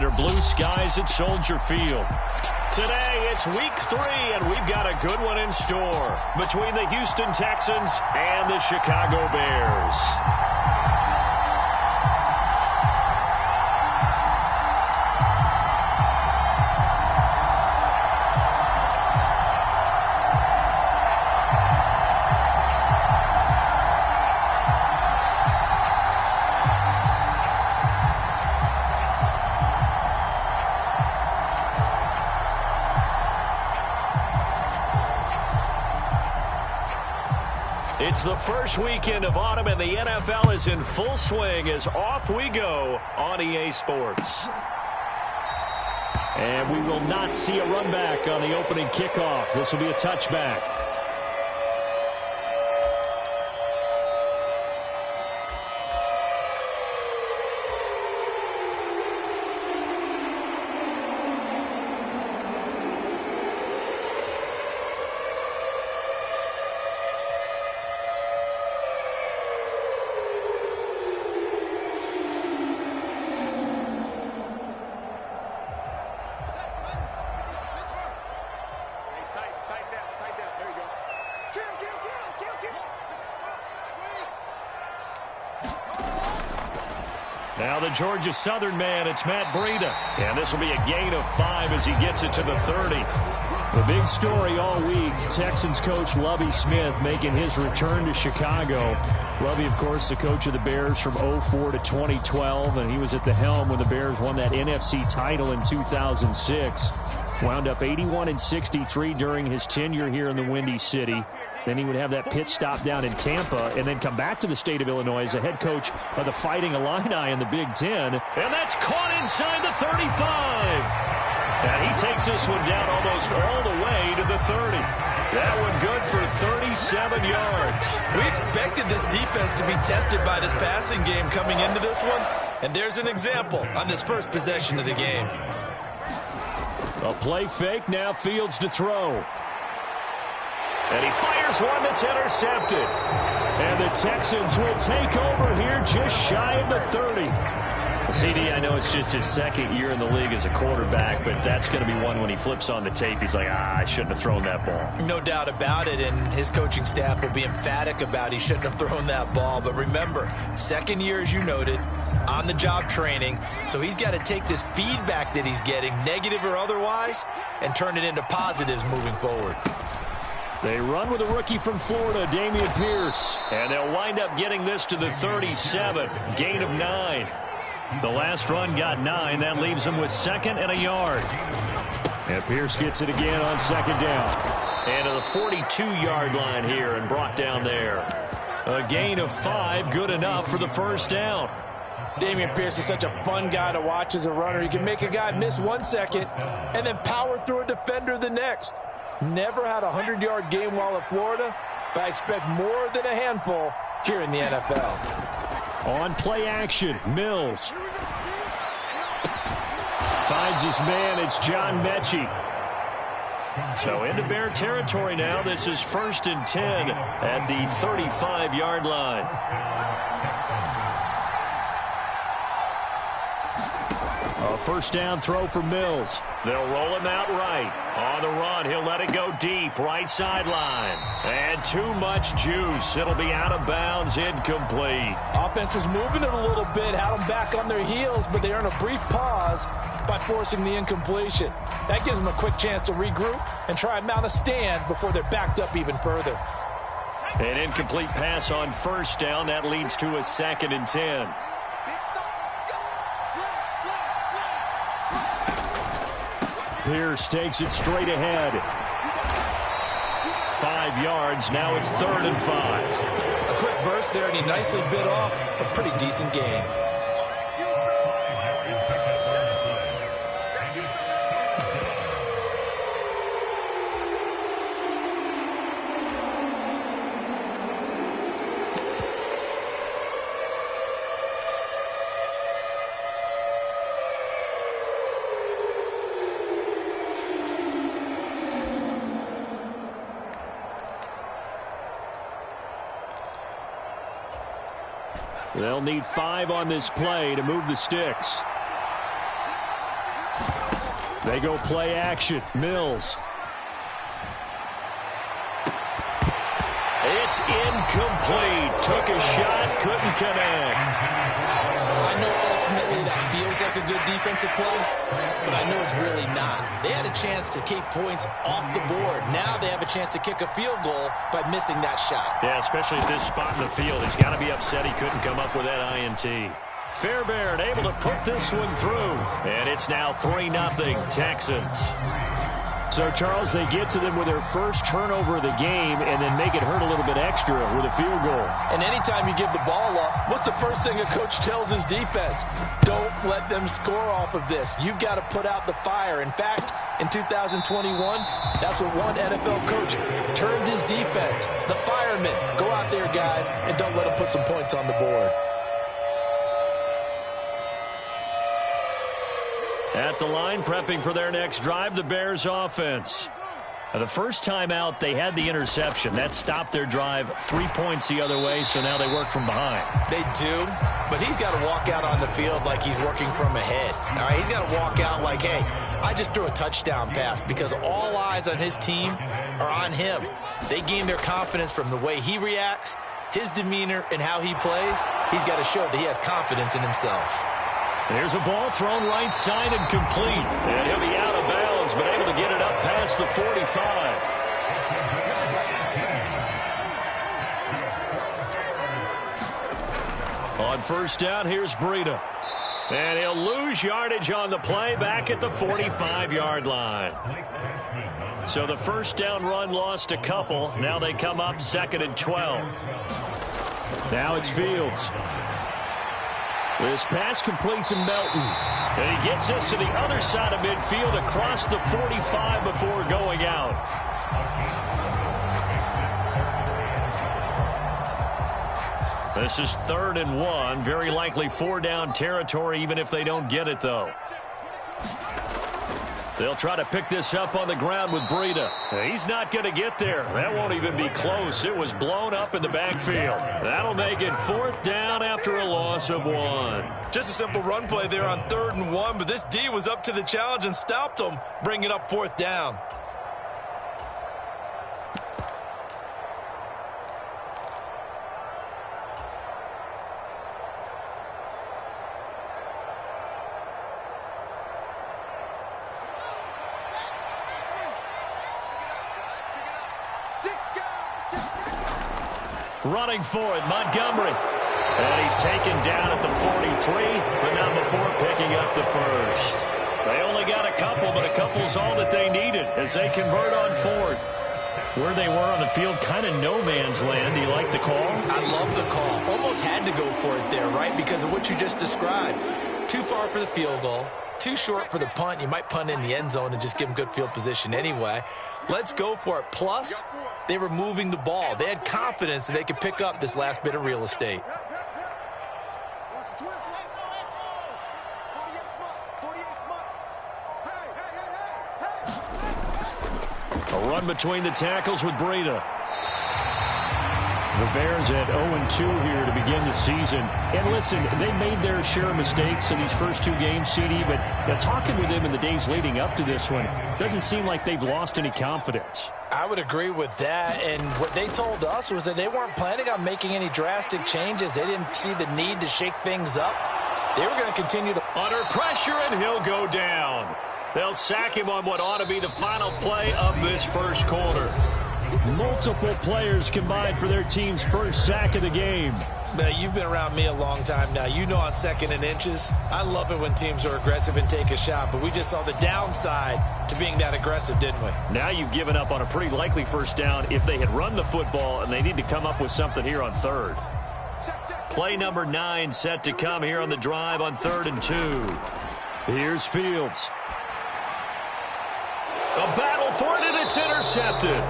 under blue skies at Soldier Field. Today, it's week 3, and we've got a good one in store between the Houston Texans and the Chicago Bears. It's the first weekend of autumn, and the NFL is in full swing as off we go on EA Sports. And we will not see a run back on the opening kickoff. This will be a touchback. Now the Georgia Southern man, it's Matt Breida. And this will be a gain of 5 as he gets it to the 30. The big story all week, Texans coach Lovie Smith making his return to Chicago. Lovie, of course, the coach of the Bears from 2004 to 2012, and he was at the helm when the Bears won that NFC title in 2006. Wound up 81-63 during his tenure here in the Windy City. Then he would have that pit stop down in Tampa and then come back to the state of Illinois as the head coach of the Fighting Illini in the Big Ten. And that's caught inside the 35. And he takes this one down almost all the way to the 30. That one good for 37 yards. We expected this defense to be tested by this passing game coming into this one. And there's an example on this first possession of the game. A play fake, now Fields to throw. And he fires one that's intercepted. And the Texans will take over here just shy of the 30. CD, I know it's just his second year in the league as a quarterback, but that's going to be one when he flips on the tape. He's like, I shouldn't have thrown that ball. No doubt about it, and his coaching staff will be emphatic about he shouldn't have thrown that ball. But remember, second year, as you noted, on-the-job training, so he's got to take this feedback that he's getting, negative or otherwise, and turn it into positives moving forward. They run with a rookie from Florida, Dameon Pierce. And they'll wind up getting this to the 37. Gain of 9. The last run got 9. That leaves them with second and a yard. And Pierce gets it again on second down. And to the 42-yard line here and brought down there. A gain of 5, good enough for the first down. Dameon Pierce is such a fun guy to watch as a runner. He can make a guy miss 1 second and then power through a defender the next. Never had a 100-yard game while at Florida, but I expect more than a handful here in the NFL. On play action, Mills. Finds his man, it's John Mechie. So into Bear territory now. This is 1st and 10 at the 35-yard line. A first down throw for Mills. They'll roll him out right. On the run, he'll let it go deep, right sideline. And too much juice. It'll be out of bounds, incomplete. Offense was moving it a little bit, had them back on their heels, but they earn a brief pause by forcing the incompletion. That gives them a quick chance to regroup and try and mount a stand before they're backed up even further. An incomplete pass on first down. That leads to a 2nd and 10. Pierce takes it straight ahead. 5 yards. Now it's 3rd and 5. A quick burst there, and he nicely bit off a pretty decent gain. They'll need 5 on this play to move the sticks. They go play action. Mills. It's incomplete. Took a shot, couldn't connect. I know ultimately that feels like a good defensive play, but I know it's really not. They had a chance to keep points off the board. Now they have a chance to kick a field goal by missing that shot. Yeah, especially at this spot in the field. He's got to be upset he couldn't come up with that INT. Fairbairn able to put this one through. And it's now 3-0 Texans. So, Charles, they get to them with their first turnover of the game and then make it hurt a little bit extra with a field goal. And anytime you give the ball up, what's the first thing a coach tells his defense? Don't let them score off of this. You've got to put out the fire. In fact, in 2021, that's what one NFL coach termed his defense. The firemen. Go out there, guys, and don't let them put some points on the board. At the line, prepping for their next drive, the Bears offense. The first time out, they had the interception. That stopped their drive 3 points the other way, so now they work from behind. They do, but he's got to walk out on the field like he's working from ahead. All right, he's got to walk out like, hey, I just threw a touchdown pass, because all eyes on his team are on him. They gain their confidence from the way he reacts, his demeanor, and how he plays. He's got to show that he has confidence in himself. There's a ball thrown right side and complete. And he'll be out of bounds, but able to get it up past the 45. On first down, here's Breida. And he'll lose yardage on the play back at the 45-yard line. So the first down run lost a couple. Now they come up 2nd and 12. Now it's Fields. This pass complete to Melton. And he gets us to the other side of midfield across the 45 before going out. This is 3rd and 1. Very likely 4-down territory, even if they don't get it, though. They'll try to pick this up on the ground with Breida. He's not going to get there. That won't even be close. It was blown up in the backfield. That'll make it 4th down after a loss of 1. Just a simple run play there on 3rd and 1, but this D was up to the challenge and stopped them, bringing up 4th down. Running for it, Montgomery. And he's taken down at the 43, but not before picking up the first. They only got a couple, but a couple's all that they needed as they convert on 4th. Where they were on the field, kind of no man's land. Do you like the call? I love the call. Almost had to go for it there, right? Because of what you just described. Too far for the field goal. Too short for the punt. You might punt in the end zone and just give them good field position anyway. Let's go for it. Plus, they were moving the ball. They had confidence that they could pick up this last bit of real estate. A run between the tackles with Breida. The Bears at 0-2 here to begin the season. And listen, they made their share of mistakes in these first 2 games, CD, but talking with them in the days leading up to this one, doesn't seem like they've lost any confidence. I would agree with that, and what they told us was that they weren't planning on making any drastic changes. They didn't see the need to shake things up. They were going to continue to... Under pressure, and he'll go down. They'll sack him on what ought to be the final play of this first quarter. Multiple players combined for their team's first sack of the game. You've been around me a long time now. You know on 2nd and inches, I love it when teams are aggressive and take a shot, but we just saw the downside to being that aggressive, didn't we? Now you've given up on a pretty likely first down if they had run the football, and they need to come up with something here on 3rd. Play number 9 set to come here on the drive on 3rd and 2. Here's Fields. A battle for it, and it's intercepted.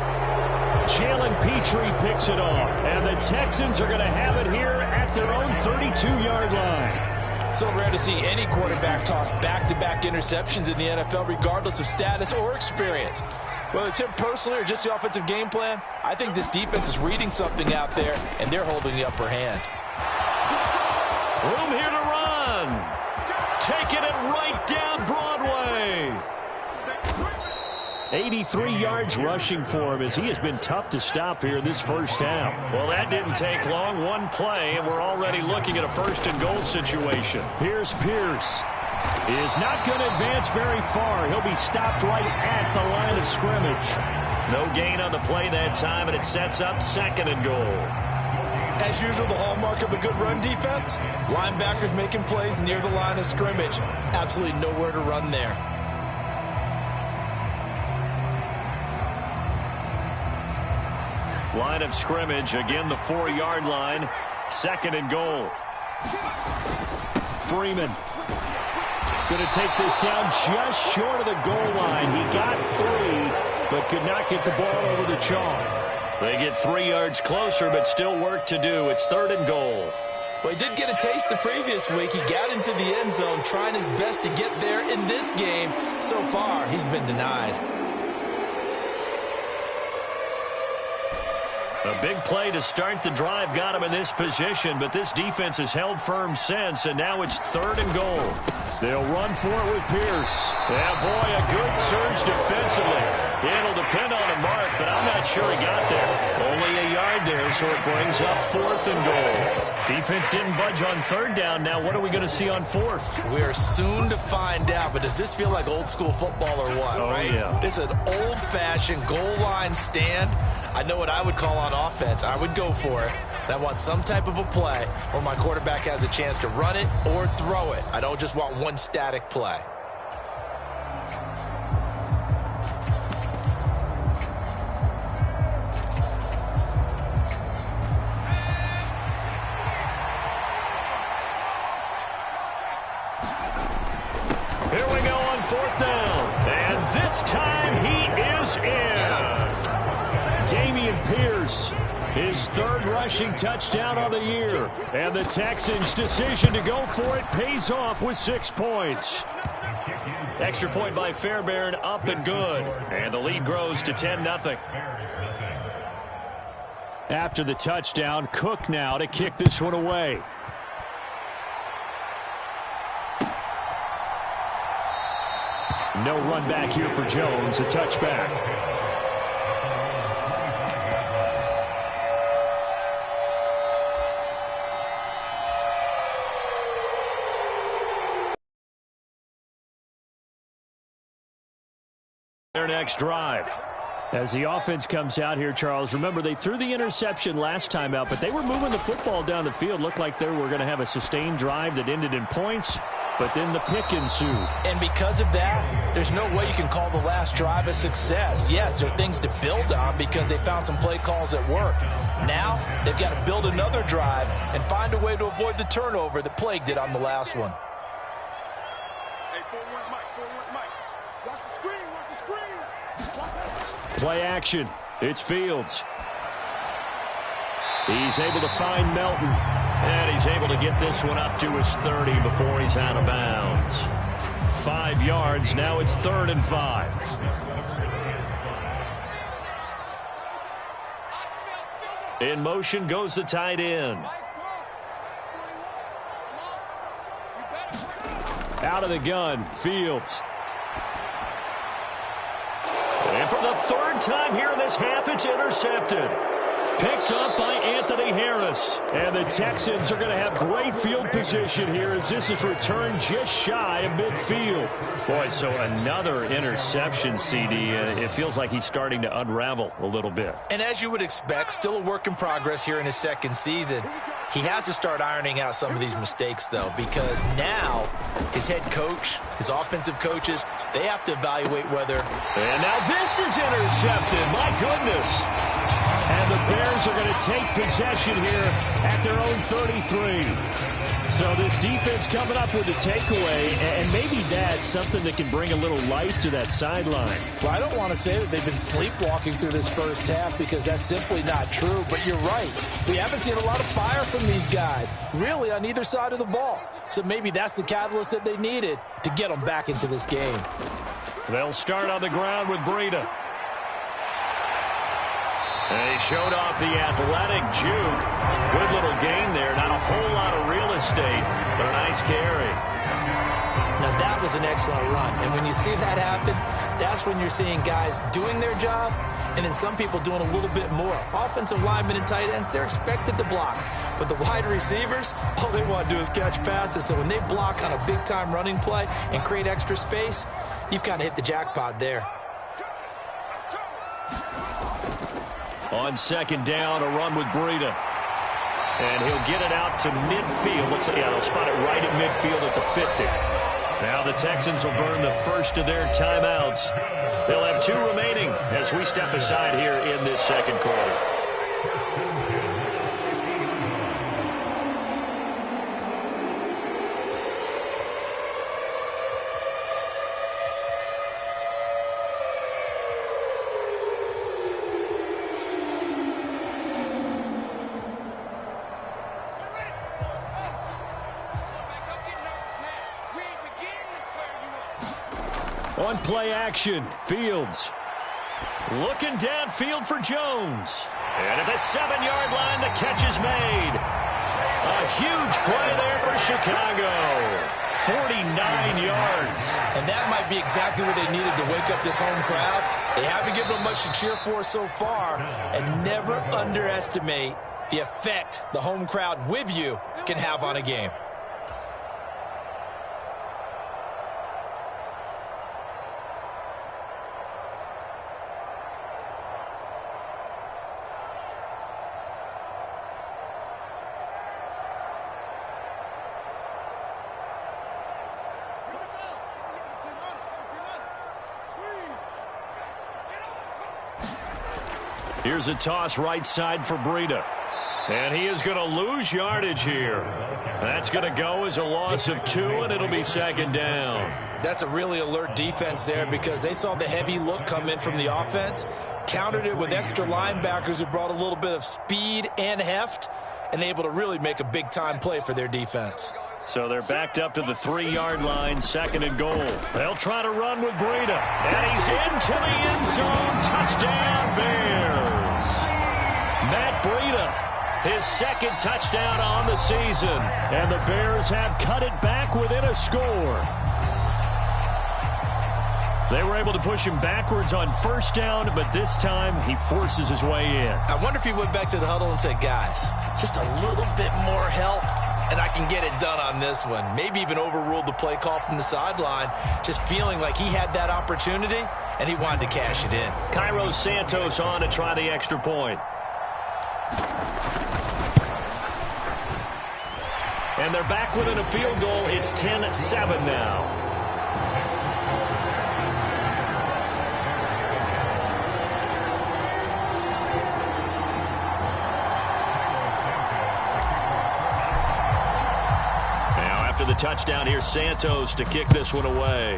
Jalen Petrie picks it off, and the Texans are going to have it here at their own 32-yard line. So rare to see any quarterback toss back-to-back interceptions in the NFL, regardless of status or experience. Whether it's him personally or just the offensive game plan, I think this defense is reading something out there, and they're holding the upper hand. Room here to run. Taking it right down Broadway. 83 yards rushing for him as he has been tough to stop here this first half. Well, that didn't take long. One play, and we're already looking at a first-and-goal situation. Here's Pierce. He is not going to advance very far. He'll be stopped right at the line of scrimmage. No gain on the play that time, and it sets up 2nd and goal. As usual, the hallmark of a good run defense, linebackers making plays near the line of scrimmage. Absolutely nowhere to run there. Line of scrimmage, again the 4-yard line. 2nd and goal. Freeman going to take this down just short of the goal line. He got 3, but could not get the ball over the chalk. They get 3 yards closer, but still work to do. It's 3rd and goal. Well, he did get a taste the previous week. He got into the end zone, trying his best to get there in this game. So far, he's been denied. A big play to start the drive got him in this position, but this defense has held firm since, and now it's 3rd and goal. They'll run for it with Pierce. Yeah, boy, a good surge defensively. It'll depend on the mark, but I'm not sure he got there. Only a yard there, so it brings up 4th and goal. Defense didn't budge on 3rd down. Now what are we going to see on 4th? We are soon to find out, but does this feel like old school football or what, right? Yeah. This is an old-fashioned goal line stand. I know what I would call on offense. I would go for it. And I want some type of a play where my quarterback has a chance to run it or throw it. I don't just want one static play. Here we go on 4th down. And this time he is in. Yes. Dameon Pierce, his 3rd rushing touchdown of the year. And the Texans' decision to go for it pays off with 6 points. Extra point by Fairbairn, up and good. And the lead grows to 10-0. After the touchdown, Cook now to kick this one away. No run back here for Jones, a touchback. Their next drive. As the offense comes out here, Charles, remember they threw the interception last time out, but they were moving the football down the field. Looked like they were going to have a sustained drive that ended in points, but then the pick ensued. And because of that, there's no way you can call the last drive a success. Yes, there are things to build on because they found some play calls that work. Now, they've got to build another drive and find a way to avoid the turnover that plagued it on the last one. Play action. It's Fields. He's able to find Melton. And he's able to get this one up to his 30 before he's out of bounds. 5 yards. Now it's 3rd and 5. In motion goes the tight end. Out of the gun, Fields. And for the 3rd time here in this half, it's intercepted. Picked up by Anthony Harris. And the Texans are going to have great field position here as this is returned just shy of midfield. Boy, so another interception, CD. It feels like he's starting to unravel a little bit. And as you would expect, still a work in progress here in his 2nd season. He has to start ironing out some of these mistakes, though, because now his head coach, his offensive coaches, they have to evaluate whether... And now this is intercepted. My goodness. And the Bears are going to take possession here at their own 33. So this defense coming up with a takeaway, and maybe that's something that can bring a little life to that sideline. Well, I don't want to say that they've been sleepwalking through this first half because that's simply not true, but you're right. We haven't seen a lot of fire from these guys, really on either side of the ball. So maybe that's the catalyst that they needed to get them back into this game. They'll start on the ground with Breida. And he showed off the athletic juke. Good little gain there. Not a whole lot of real estate, but a nice carry. Now, that was an excellent run. And when you see that happen, that's when you're seeing guys doing their job and then some people doing a little bit more. Offensive linemen and tight ends, they're expected to block. But the wide receivers, all they want to do is catch passes. So when they block on a big-time running play and create extra space, you've kind of hit the jackpot there. On second down, a run with Breida. And he'll get it out to midfield. They'll spot it right at midfield at the 50. Now the Texans will burn the first of their timeouts. They'll have 2 remaining as we step aside here in this second quarter. On play action, Fields looking downfield for Jones. And at the 7-yard line, the catch is made. A huge play there for Chicago. 49 yards. And that might be exactly what they needed to wake up this home crowd. They haven't given them much to cheer for so far. And never underestimate the effect the home crowd with you can have on a game. Here's a toss right side for Breida. And he is going to lose yardage here. That's going to go as a loss of 2, and it'll be second down. That's a really alert defense there because they saw the heavy look come in from the offense, countered it with extra linebackers who brought a little bit of speed and heft, and able to really make a big-time play for their defense. So they're backed up to the 3-yard line, second and goal. They'll try to run with Breida. And he's into the end zone. Touchdown, Bears. Matt Breida, his second touchdown on the season. And the Bears have cut it back within a score. They were able to push him backwards on first down, but this time he forces his way in. I wonder if he went back to the huddle and said, guys, just a little bit more help, and I can get it done on this one. Maybe even overruled the play call from the sideline, just feeling like he had that opportunity, and he wanted to cash it in. Cairo Santos on to try the extra point. And they're back within a field goal. It's 10-7 now. After the touchdown, here's Santos to kick this one away.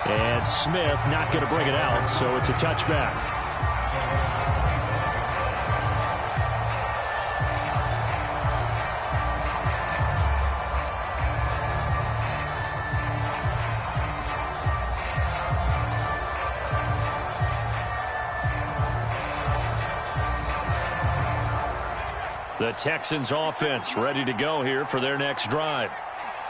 And Smith not going to bring it out, so it's a touchback. The Texans offense ready to go here for their next drive.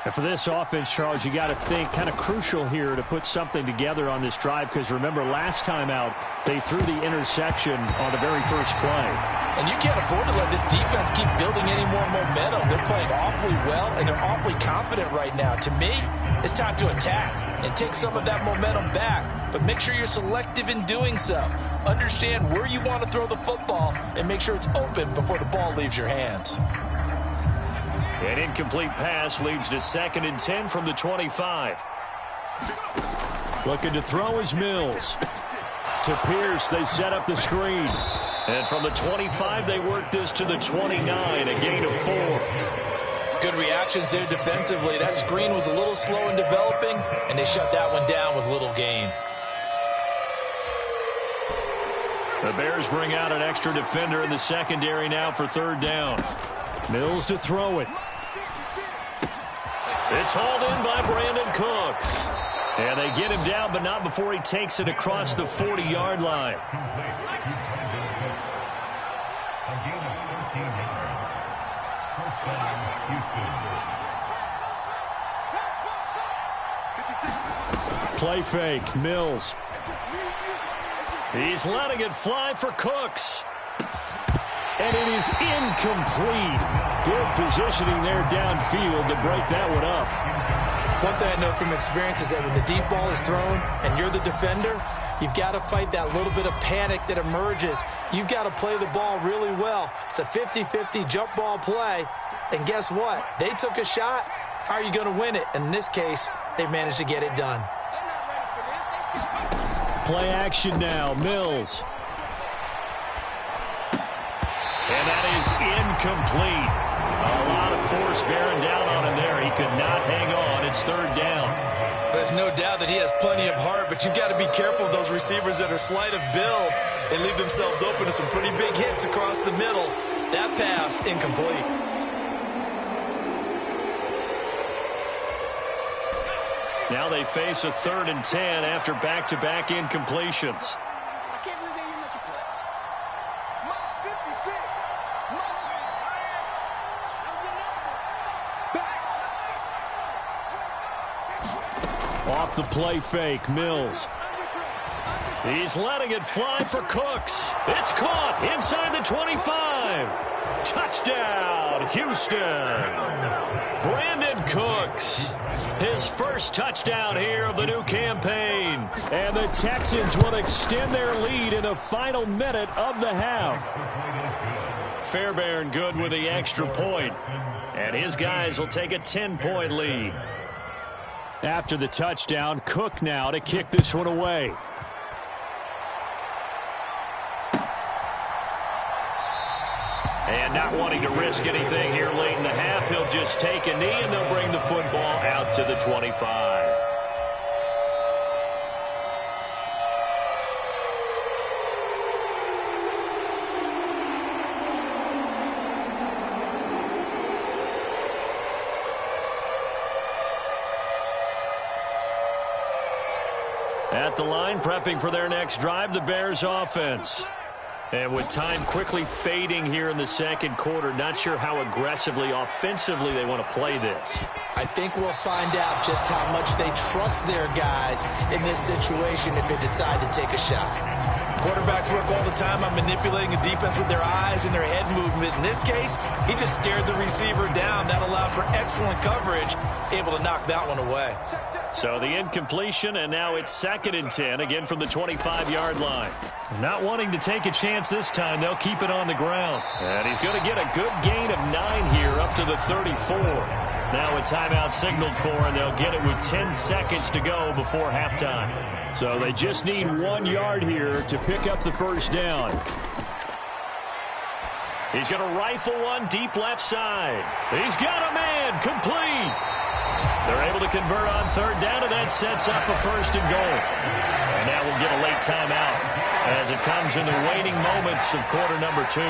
And for this offense, Charles, you got to think kind of crucial here to put something together on this drive, because remember last time out they threw the interception on the very first play. And you can't afford to let this defense keep building any more momentum. They're playing awfully well, and they're awfully confident right now. To me, it's time to attack and take some of that momentum back. But make sure you're selective in doing so. Understand where you want to throw the football and make sure it's open before the ball leaves your hands. An incomplete pass leads to 2nd and 10 from the 25. Looking to throw is Mills. To Pierce, they set up the screen. And from the 25, they work this to the 29, a gain of 4. Good reactions there defensively. That screen was a little slow in developing, and they shut that one down with little gain. The Bears bring out an extra defender in the secondary now for 3rd down. Mills to throw it. It's hauled in by Brandon Cooks. And they get him down, but not before he takes it across the 40-yard line. Play fake, Mills. He's letting it fly for Cooks. And it is incomplete. Good positioning there downfield to break that one up. One thing I know from experience is that when the deep ball is thrown and you're the defender, you've got to fight that little bit of panic that emerges. You've got to play the ball really well. It's a 50-50 jump ball play. And guess what? They took a shot. How are you going to win it? And in this case, they managed to get it done. Play action now, Mills. And that is incomplete. A lot of force bearing down on him there. He could not hang on. It's third down. There's no doubt that he has plenty of heart, but you've got to be careful of those receivers that are slight of build. They leave themselves open to some pretty big hits across the middle. That pass, incomplete. Now they face a 3rd and 10 after back-to-back incompletions. I can't believe they even let you play. Mark 56. Off the play fake, Mills. He's letting it fly for Cooks. It's caught inside the 25. Touchdown, Houston. Brandon Cooks. His first touchdown here of the new campaign. And the Texans will extend their lead in the final minute of the half. Fairbairn good with the extra point. And his guys will take a 10-point lead. After the touchdown, Cook now to kick this one away. And not wanting to risk anything here late in the half, he'll just take a knee and they'll bring the football out to the 25. At the line, prepping for their next drive, the Bears offense. And with time quickly fading here in the second quarter, not sure how aggressively, offensively they want to play this. I think we'll find out just how much they trust their guys in this situation if they decide to take a shot. Quarterbacks work all the time on manipulating a defense with their eyes and their head movement. In this case, he just stared the receiver down. That allowed for excellent coverage, able to knock that one away. So the incompletion, and now it's 2nd and 10, again from the 25-yard line. Not wanting to take a chance this time, they'll keep it on the ground. And he's going to get a good gain of 9 here up to the 34. Now a timeout signaled for, and they'll get it with 10 seconds to go before halftime. So they just need 1 yard here to pick up the first down. He's going to rifle one deep left side. He's got a man, complete. They're able to convert on 3rd down, and that sets up a 1st and goal. And now we'll get a late timeout as it comes in the waning moments of quarter number 2.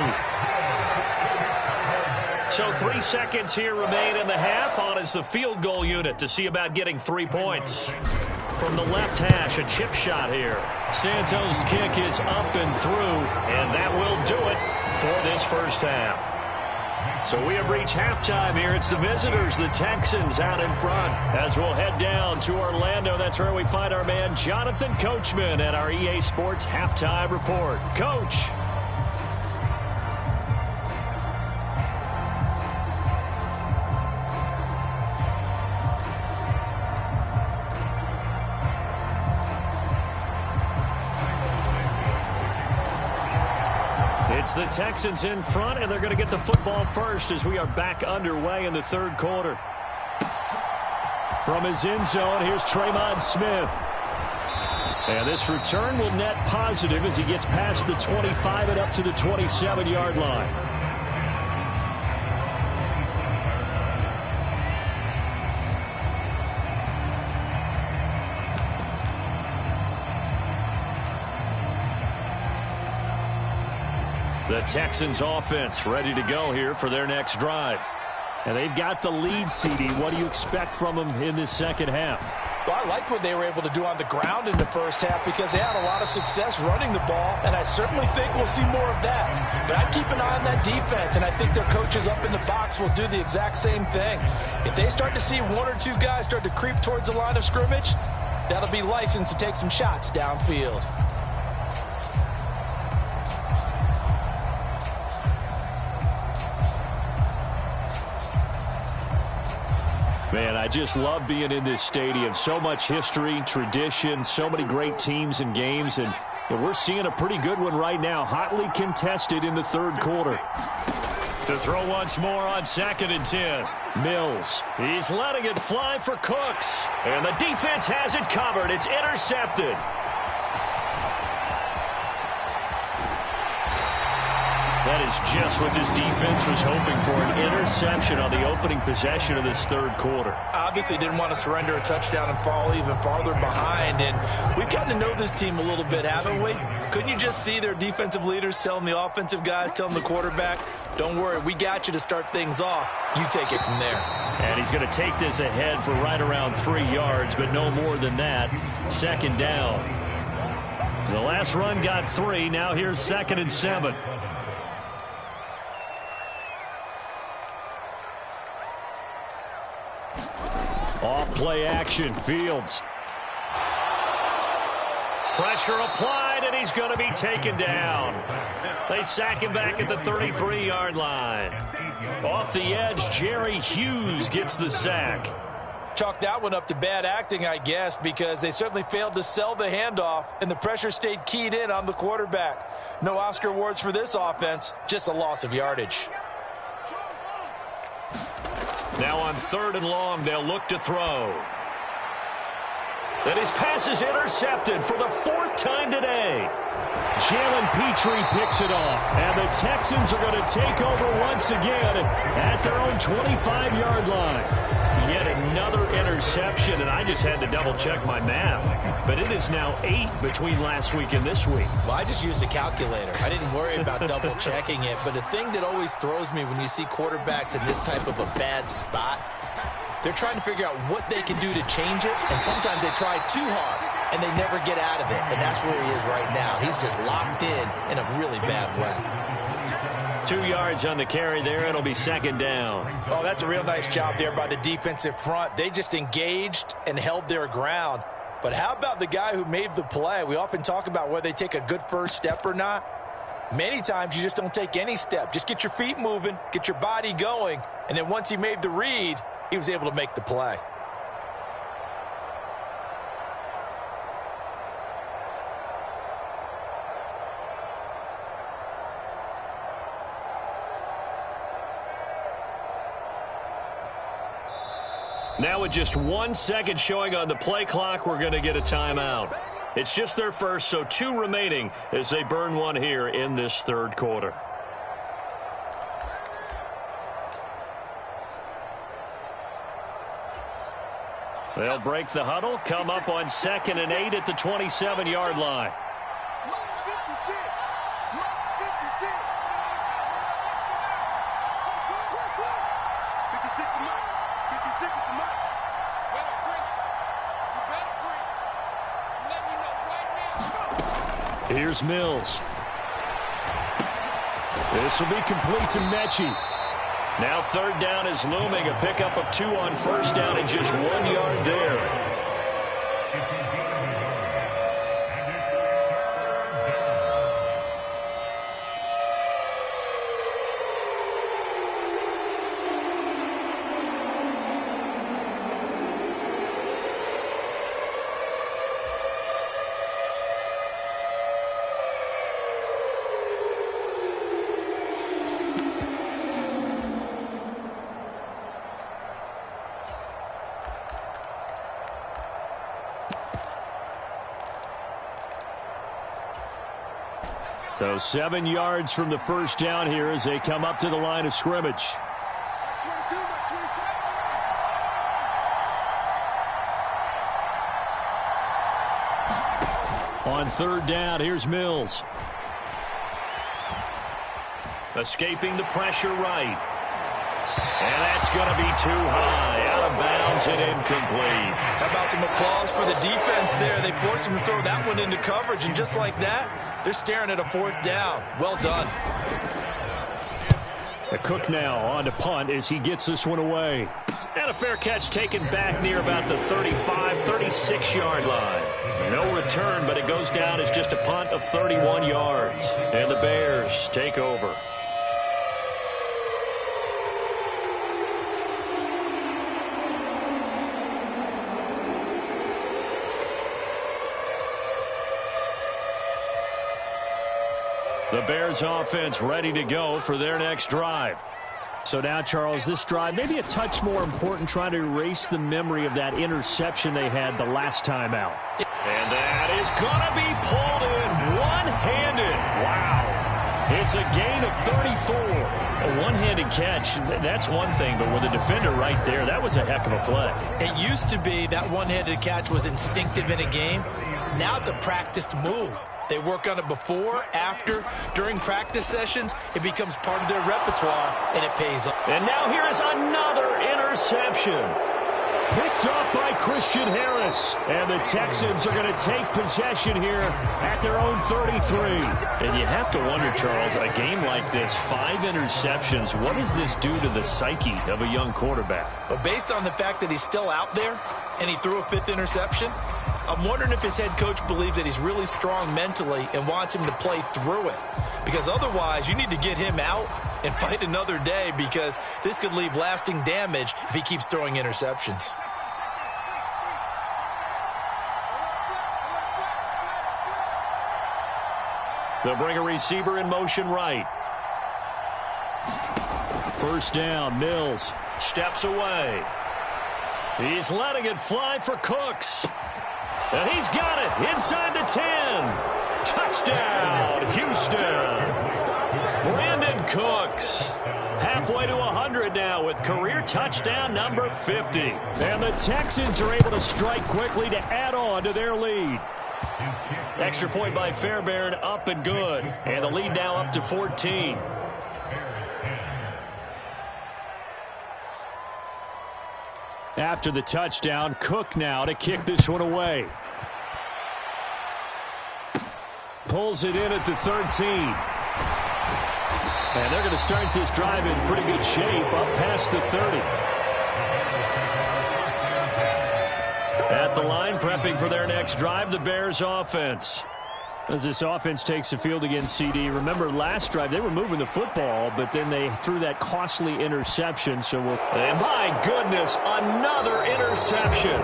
So 3 seconds here remain in the half. On is the field goal unit to see about getting 3 points. From the left hash, a chip shot here. Santos' kick is up and through, and that will do it for this first half. So we have reached halftime here. It's the visitors, the Texans, out in front. As we'll head down to Orlando, that's where we find our man Jonathan Coachman at our EA Sports Halftime Report. Coach. It's the Texans in front, and they're going to get the football first as we are back underway in the 3rd quarter. From his end zone, here's Tremon Smith. And this return will net positive as he gets past the 25 and up to the 27-yard line. The Texans offense ready to go here for their next drive. And they've got the lead, CD. What do you expect from them in this second half? Well, I like what they were able to do on the ground in the first half because they had a lot of success running the ball, and I certainly think we'll see more of that. But I'd keep an eye on that defense, and I think their coaches up in the box will do the exact same thing. If they start to see 1 or 2 guys start to creep towards the line of scrimmage, That'll be licensed to take some shots downfield. Man, I just love being in this stadium. So much history, tradition, so many great teams and games, and we're seeing a pretty good one right now, hotly contested in the third quarter. To throw once more on 2nd and 10. Mills. He's letting it fly for Cooks. And the defense has it covered. It's intercepted. That is just what this defense was hoping for, an interception on the opening possession of this third quarter. Obviously didn't want to surrender a touchdown and fall even farther behind. And we've gotten to know this team a little bit, haven't we? Couldn't you just see their defensive leaders telling the offensive guys, telling the quarterback, don't worry, we got you to start things off. You take it from there. And he's going to take this ahead for right around 3 yards, but no more than that. 2nd down. The last run got 3. Now here's 2nd and 7. Off play action. Fields. Pressure applied, and he's going to be taken down. They sack him back at the 33-yard line. Off the edge, Jerry Hughes gets the sack. Chalk that one up to bad acting, I guess, because they certainly failed to sell the handoff, and the pressure stayed keyed in on the quarterback. No Oscar awards for this offense, just a loss of yardage. Now on 3rd and long, they'll look to throw. And his pass is intercepted for the 4th time today. Jalen Petrie picks it off, and the Texans are going to take over once again at their own 25-yard line. Yet another interception, and I just had to double-check my math. But it is now 8 between last week and this week. Well, I just used a calculator. I didn't worry about double-checking it. But the thing that always throws me when you see quarterbacks in this type of a bad spot, they're trying to figure out what they can do to change it, and sometimes they try too hard, and they never get out of it. And that's where he is right now. He's just locked in a really bad way. 2 yards on the carry there. It'll be 2nd down. Oh, that's a real nice job there by the defensive front. They just engaged and held their ground. But how about the guy who made the play? We often talk about whether they take a good first step or not. Many times you just don't take any step. Just get your feet moving, get your body going, and then once he made the read, he was able to make the play. Now with just 1 second showing on the play clock, we're going to get a timeout. It's just their first, so 2 remaining as they burn one here in this third quarter. They'll break the huddle, come up on 2nd and 8 at the 27-yard line. Here's Mills. This will be complete to Mechie. Now 3rd down is looming. A pickup of 2 on 1st down and just 1 yard there. So 7 yards from the first down here as they come up to the line of scrimmage. On 3rd down, here's Mills. Escaping the pressure right. And that's going to be too high. Out of bounds and incomplete. How about some applause for the defense there? They forced him to throw that one into coverage, and just like that, they're staring at a 4th down. Well done. A Cook now on to punt as he gets this one away. And a fair catch taken back near about the 35, 36-yard line. No return, but it goes down as just a punt of 31 yards. And the Bears take over. The Bears offense ready to go for their next drive. So now, Charles, this drive maybe a touch more important, trying to erase the memory of that interception they had the last time out. And that is going to be pulled in one-handed. Wow. It's a gain of 34. A one-handed catch, that's one thing, but with a defender right there, that was a heck of a play. It used to be that one-handed catch was instinctive in a game. Now it's a practiced move. They work on it before, after, during practice sessions. It becomes part of their repertoire, and it pays off. And now here is another interception. Picked up by Christian Harris. And the Texans are going to take possession here at their own 33. And you have to wonder, Charles, a game like this, 5 interceptions, what does this do to the psyche of a young quarterback? But based on the fact that he's still out there and he threw a 5th interception, I'm wondering if his head coach believes that he's really strong mentally and wants him to play through it. Because otherwise, you need to get him out and fight another day, because this could leave lasting damage if he keeps throwing interceptions. They'll bring a receiver in motion right. First down, Mills steps away. He's letting it fly for Cooks. And he's got it inside the 10. Touchdown, Houston. Brandon Cooks. Halfway to 100 now with career touchdown number 50. And the Texans are able to strike quickly to add on to their lead. Extra point by Fairbairn, up and good. And the lead now up to 14. After the touchdown, Cook now to kick this one away. Pulls it in at the 13. And they're going to start this drive in pretty good shape up past the 30. At the line, prepping for their next drive, the Bears offense. As this offense takes the field against CD, remember last drive they were moving the football, but then they threw that costly interception. And my goodness, another interception.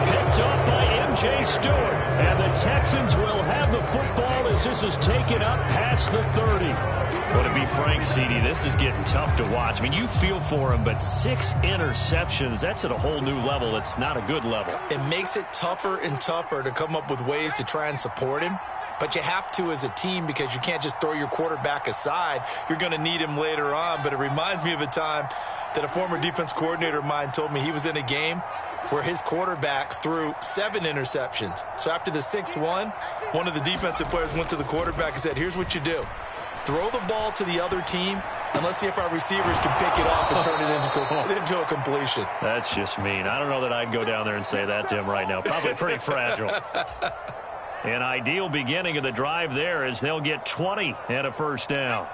Picked up by M.J. Stewart. And the Texans will have the football as this is taken up past the 30. But to be frank, CD, this is getting tough to watch. I mean, you feel for him, but 6 interceptions, that's at a whole new level. It's not a good level. It makes it tougher and tougher to come up with ways to try and support him. But you have to as a team, because you can't just throw your quarterback aside. You're going to need him later on. But it reminds me of a time that a former defense coordinator of mine told me he was in a game where his quarterback threw 7 interceptions. So after the 6-1, one of the defensive players went to the quarterback and said, here's what you do. Throw the ball to the other team, and let's see if our receivers can pick it off and turn it into a completion. That's just mean. I don't know that I'd go down there and say that to him right now. Probably pretty fragile. An ideal beginning of the drive there as they'll get 20 and a first down.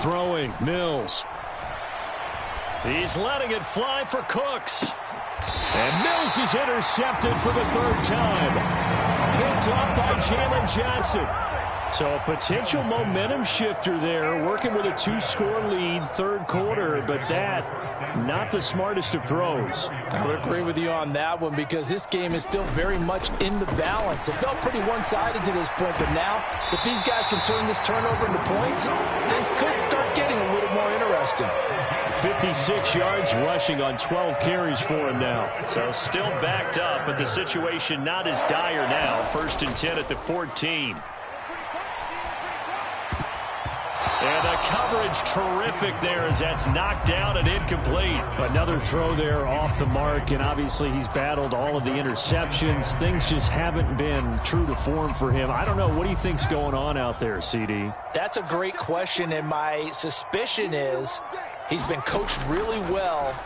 Throwing, Mills. He's letting it fly for Cooks. And Mills is intercepted for the 3rd time. Picked up by Jalen Johnson. So a potential momentum shifter there, working with a 2-score lead, 3rd quarter, but that, not the smartest of throws. I would agree with you on that one, because this game is still very much in the balance. It felt pretty one-sided to this point, but now, if these guys can turn this turnover into points, things could start getting a little more interesting. 56 yards rushing on 12 carries for him now. So still backed up, but the situation not as dire now. 1st and 10 at the 14. And the coverage terrific there as that's knocked down and incomplete. Another throw there off the mark, and obviously he's battled all of the interceptions. Things just haven't been true to form for him. I don't know. What do you think's going on out there, CD? That's a great question, and my suspicion is he's been coached really well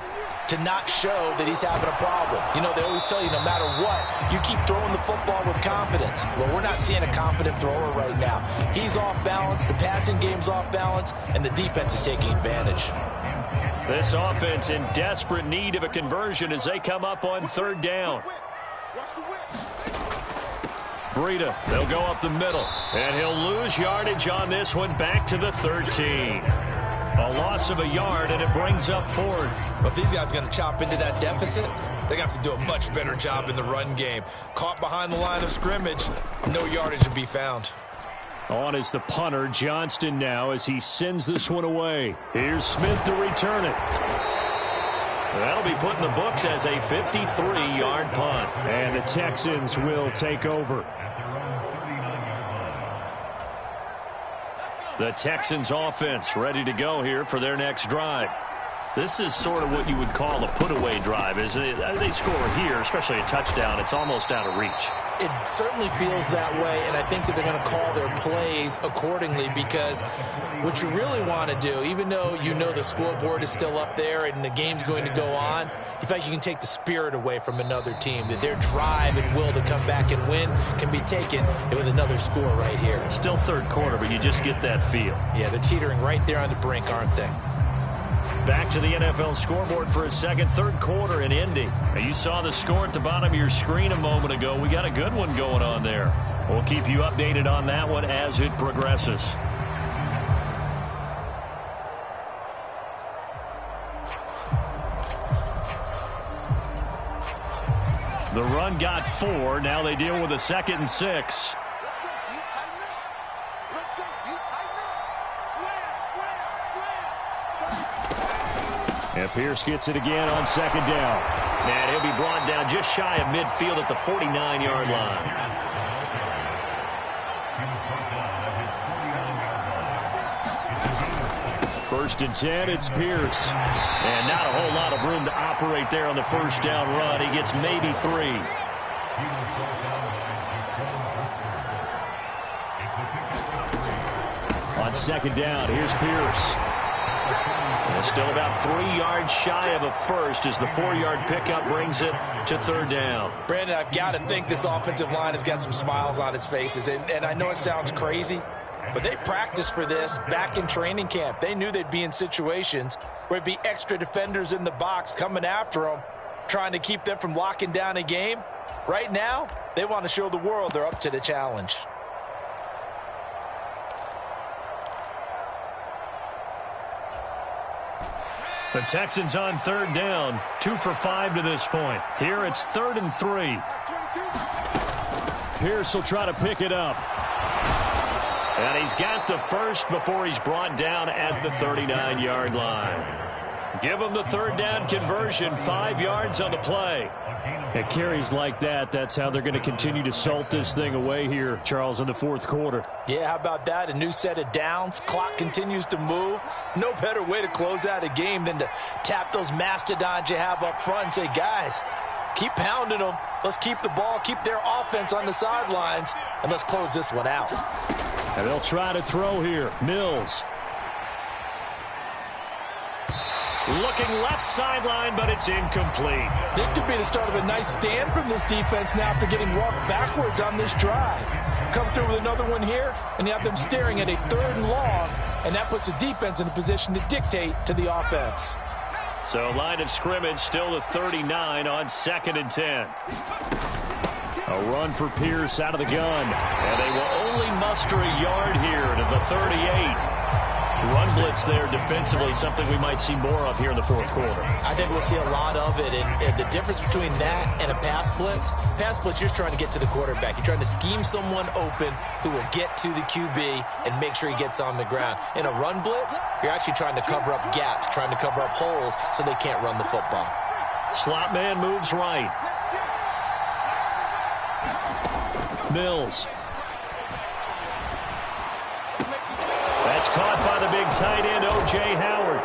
to not show that he's having a problem. You know, they always tell you no matter what, you keep throwing the football with confidence. Well, we're not seeing a confident thrower right now. He's off balance, the passing game's off balance, and the defense is taking advantage. This offense in desperate need of a conversion as they come up on third down. Breida, they'll go up the middle, and he'll lose yardage on this one back to the 13. A loss of a yard, and it brings up fourth. But these guys are going to chop into that deficit. They're going to have to do a much better job in the run game. Caught behind the line of scrimmage, no yardage to be found. On is the punter, Johnston now, as he sends this one away. Here's Smith to return it. That'll be put in the books as a 53-yard punt. And the Texans will take over. The Texans offense ready to go here for their next drive. This is sort of what you would call a put-away drive. As they score here, especially a touchdown, it's almost out of reach. It certainly feels that way, and I think that they're going to call their plays accordingly, because what you really want to do, even though you know the scoreboard is still up there and the game's going to go on, you feel like you can take the spirit away from another team, that their drive and will to come back and win can be taken with another score right here. Still third quarter, but you just get that feel. Yeah, they're teetering right there on the brink, aren't they? Back to the NFL scoreboard for a second. Third quarter in Indy. Now, you saw the score at the bottom of your screen a moment ago. We got a good one going on there. We'll keep you updated on that one as it progresses. The run got 4. Now they deal with a 2nd and 6. And Pierce gets it again on 2nd down. And he'll be brought down just shy of midfield at the 49-yard line. First and 10, it's Pierce. And not a whole lot of room to operate there on the first down run. He gets maybe 3. On 2nd down, here's Pierce. And still about 3 yards shy of a first as the 4-yard pickup brings it to 3rd down. Brandon, I've got to think this offensive line has got some smiles on its faces. And I know it sounds crazy, but they practiced for this back in training camp. They knew they'd be in situations where it'd be extra defenders in the box coming after them, trying to keep them from locking down a game. Right now, they want to show the world they're up to the challenge. The Texans on 3rd down, 2 for 5 to this point. Here it's 3rd and 3. Pierce will try to pick it up. And he's got the first before he's brought down at the 39-yard line. Give him the 3rd down conversion, 5 yards on the play. It carries like that. That's how they're going to continue to salt this thing away here, Charles, in the 4th quarter. Yeah, how about that? A new set of downs. Clock continues to move. No better way to close out a game than to tap those mastodons you have up front and say, guys, keep pounding them. Let's keep the ball, keep their offense on the sidelines, and let's close this one out. And they'll try to throw here. Mills. Looking left sideline, but it's incomplete. This could be the start of a nice stand from this defense now after getting walked backwards on this drive. Come through with another one here, and you have them staring at a 3rd and long, and that puts the defense in a position to dictate to the offense. So line of scrimmage still the 39 on 2nd and 10. A run for Pierce out of the gun. And they will only muster a yard here to the 38. Run blitz there defensively, something we might see more of here in the 4th quarter. I think we'll see a lot of it, and the difference between that and a pass blitz, you're just trying to get to the quarterback. You're trying to scheme someone open who will get to the QB and make sure he gets on the ground. In a run blitz, you're actually trying to cover up gaps, trying to cover up holes so they can't run the football. Slot man moves right. Mills. That's caught by the big tight end, O.J. Howard.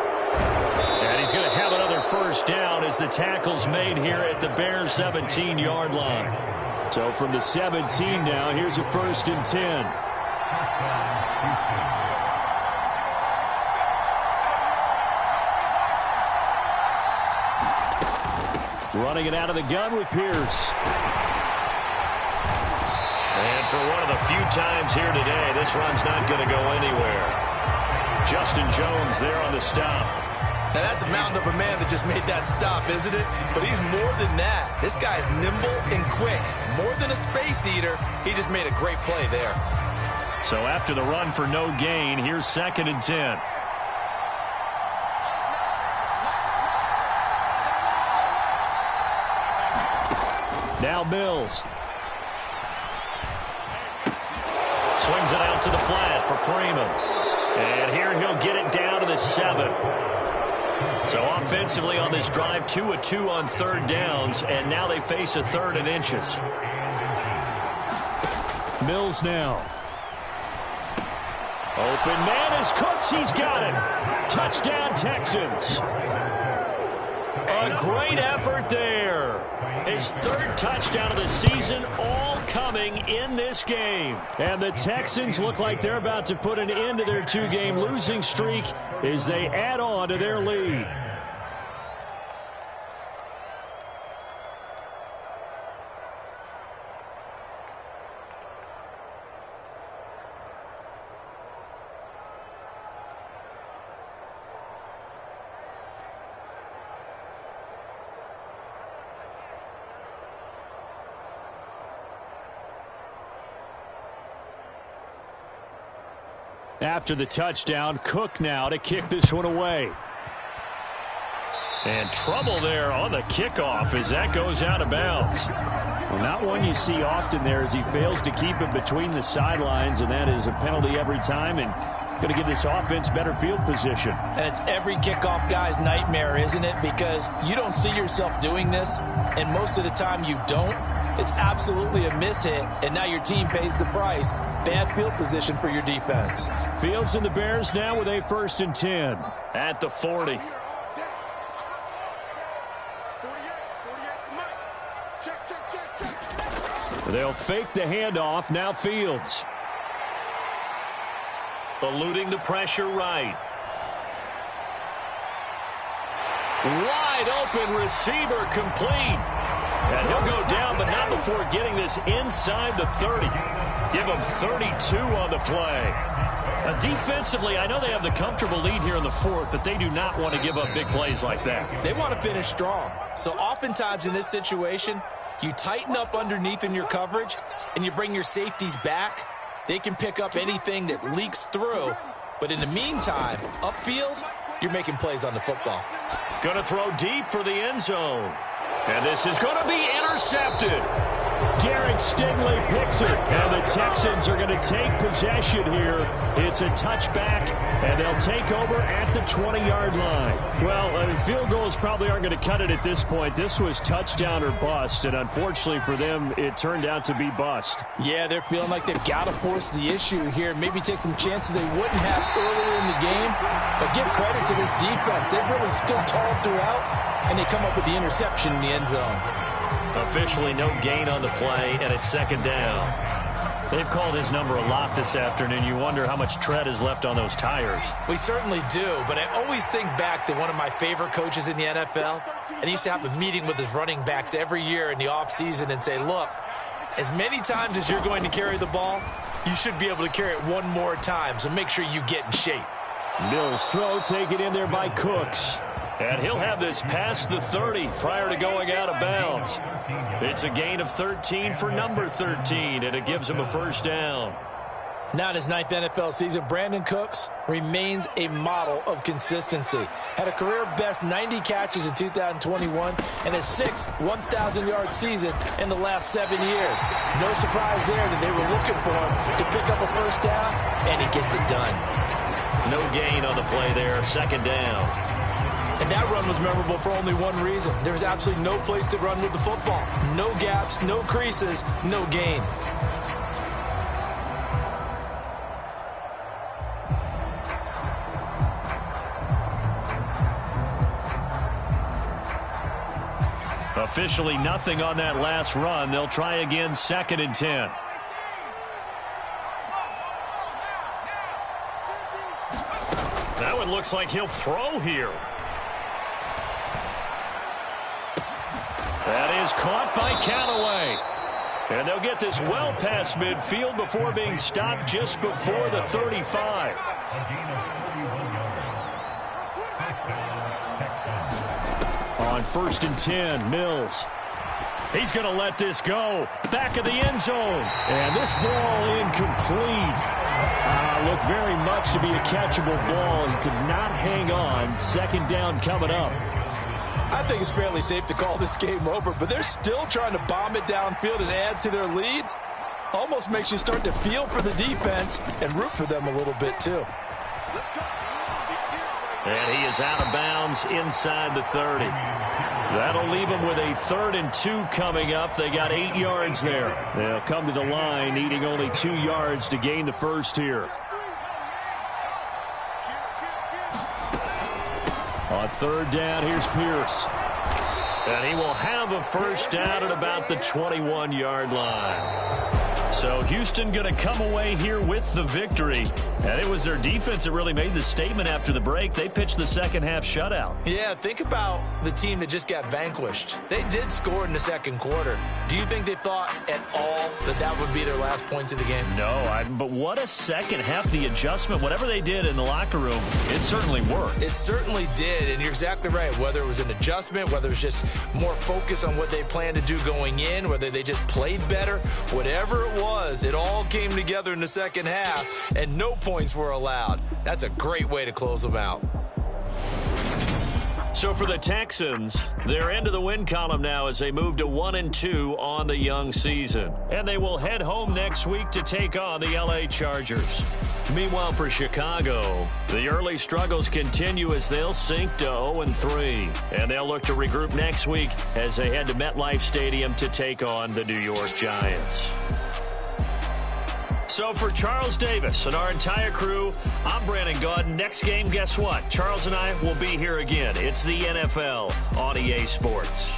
And he's going to have another first down as the tackle's made here at the Bears' 17-yard line. So from the 17 now, here's a 1st and 10. Running it out of the gun with Pierce. And for one of the few times here today, this run's not going to go anywhere. Justin Jones there on the stop. Now that's a mountain of a man that just made that stop, isn't it? But he's more than that. This guy's nimble and quick. More than a space eater, he just made a great play there. So after the run for no gain, here's 2nd and 10. Now Mills. Swings it out to the flat for Freeman. And here he'll get it down to the 7. So offensively on this drive, 2 of 2 on 3rd downs, and now they face a 3rd and inches. Mills now. Open man is Cooks. He's got it. Touchdown, Texans. A great effort there. His 3rd touchdown of the season, all coming in this game. And the Texans look like they're about to put an end to their 2-game losing streak as they add on to their lead. After the touchdown, Cook now to kick this one away. And trouble there on the kickoff as that goes out of bounds. Well, not one you see often there as he fails to keep it between the sidelines, and that is a penalty every time and going to give this offense better field position. And it's every kickoff guy's nightmare, isn't it? Because you don't see yourself doing this, and most of the time you don't. It's absolutely a mishit, and now your team pays the price. Bad field position for your defense. Fields and the Bears now with a 1st and 10 at the 40. They'll fake the handoff. Now Fields. Eluding the pressure right. Wide open receiver complete. And he'll go down, but not before getting this inside the 30. Give him 32 on the play. Defensively, I know they have the comfortable lead here in the 4th, but they do not want to give up big plays like that. They want to finish strong. So oftentimes in this situation, you tighten up underneath in your coverage, and you bring your safeties back. They can pick up anything that leaks through. But in the meantime, upfield, you're making plays on the football. Going to throw deep for the end zone. And this is going to be intercepted. Derek Stingley picks it. And the Texans are going to take possession here. It's a touchback, and they'll take over at the 20-yard line. Well, field goals probably aren't going to cut it at this point. This was touchdown or bust, and unfortunately for them, it turned out to be bust. Yeah, they're feeling like they've got to force the issue here. Maybe take some chances they wouldn't have earlier in the game. But give credit to this defense. They've really stood tall throughout, and they come up with the interception in the end zone. Officially no gain on the play, and it's 2nd down. They've called his number a lot this afternoon. You wonder how much tread is left on those tires. We certainly do, but I always think back to one of my favorite coaches in the NFL, and he used to have a meeting with his running backs every year in the offseason and say, look, as many times as you're going to carry the ball, you should be able to carry it one more time, so make sure you get in shape. Mills throw taken in there by Cooks. And he'll have this past the 30 prior to going out of bounds. It's a gain of 13 for number 13, and it gives him a 1st down. Now in his 9th NFL season, Brandon Cooks remains a model of consistency. Had a career-best 90 catches in 2021 and his 6th 1,000-yard season in the last 7 years. No surprise there that they were looking for him to pick up a 1st down, and he gets it done. No gain on the play there, 2nd down. And that run was memorable for only one reason. There was absolutely no place to run with the football. No gaps, no creases, no gain. Officially nothing on that last run. They'll try again, 2nd and 10. That one looks like he'll throw here. That is caught by Callaway. And they'll get this well past midfield before being stopped just before the 35. On 1st and 10, Mills. He's going to let this go. Back of the end zone. And this ball incomplete. Looked very much to be a catchable ball. He could not hang on. 2nd down coming up. I think it's fairly safe to call this game over, but they're still trying to bomb it downfield and add to their lead. Almost makes you start to feel for the defense and root for them a little bit too. And he is out of bounds inside the 30. That'll leave them with a 3rd and 2 coming up. They got 8 yards there. They'll come to the line needing only 2 yards to gain the first here. On 3rd down, here's Pierce. And he will have a first down at about the 21-yard line. So Houston going to come away here with the victory. And it was their defense that really made the statement after the break. They pitched the second half shutout. Yeah, think about the team that just got vanquished. They did score in the 2nd quarter. Do you think they thought at all that that would be their last points of the game? No, but what a second half. The adjustment, whatever they did in the locker room, it certainly worked. It certainly did, and you're exactly right. Whether it was an adjustment, whether it was just more focus on what they planned to do going in, whether they just played better, whatever it was, it all came together in the second half, and no points were allowed. That's a great way to close them out. So for the Texans, they're into the win column now as they move to 1-2 on the young season. And they will head home next week to take on the LA Chargers. Meanwhile, for Chicago, the early struggles continue as they'll sink to 0-3. And they'll look to regroup next week as they head to MetLife Stadium to take on the New York Giants. So for Charles Davis and our entire crew, I'm Brandon Gaudin. Next game, guess what? Charles and I will be here again. It's the NFL on EA Sports.